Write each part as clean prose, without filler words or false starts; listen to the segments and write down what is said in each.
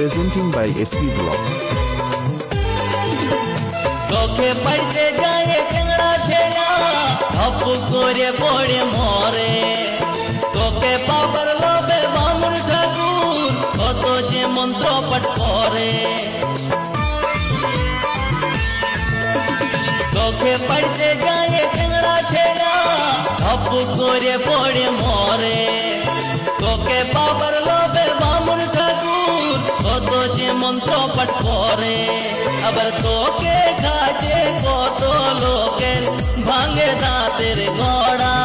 Presenting by SP Vlogs. তোকে পাইতে যায় টেংরা ছেড়া ধপ করে পড়ে মরে তোকে পাবার লোভে বামুন ঠাকুর কত যে মন্ত্র পাঠ করে তোকে পাইতে যায় টেংরা ছেড়া ধপ করে পড়ে মরে তোকে পাবার লোভে বামুন ঠাকুর কত যে মন্ত্র পাঠ করে আবার তোকে কাজে কত লোকের ভাঙে দাঁতের গড়া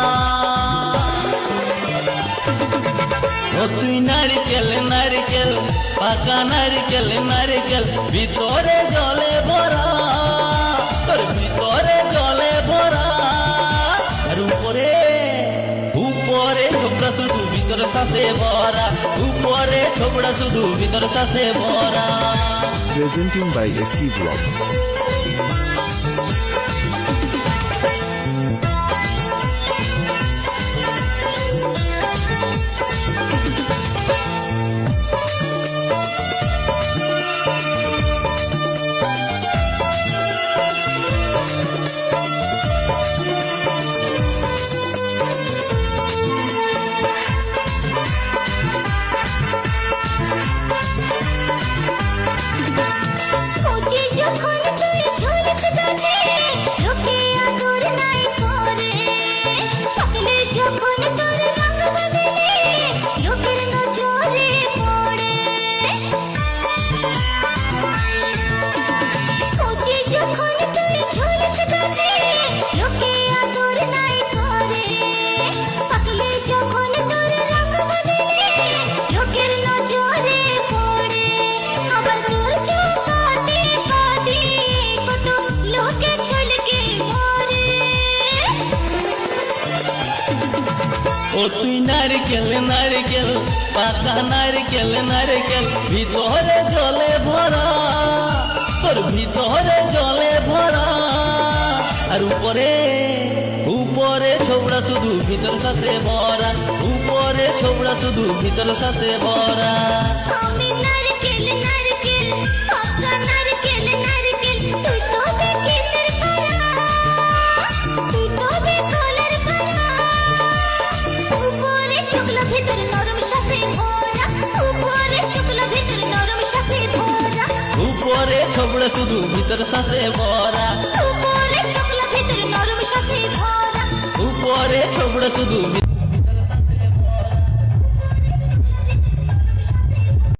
ও তুই নারকেল নারকেল পাকা নারকেল নারকেল ভিতরে জলে ভরা তোর ভিতরে জলে ভরা আর উপরে উপরে ছোবড়া শুধু ভিতরে সাথে ভরা উপরে ছোবড়া শুধু ভিতরে সাথে ভরা Presenting by SP Vlogs. ও তুই নারকেল নারকেল পাকা নারকেল নারকেল ভিতরে জলে ভরা তোর ভিতরে জলে ভরা আর উপরে উপরে ছোবড়া শুধু ভিতর সাথে ভরা উপরে ছোবড়া শুধু ভিতর সাথে ভরা আমি নারকেল নারকেল পাকা নারকেল নারকেল তুই তো বেকিসের খারা তুই তো বেকলের খারা উপরে চকলা ভিতর নরম সাথে ভরা উপরে চকলা ভিতর নরম সাথে ভরা উপরে ছোবড়া শুধু ভিতর সাথে ভরা উপরে চকলা ভিতর নরম সাথে ভরা উপরে ছোবড়া শুধু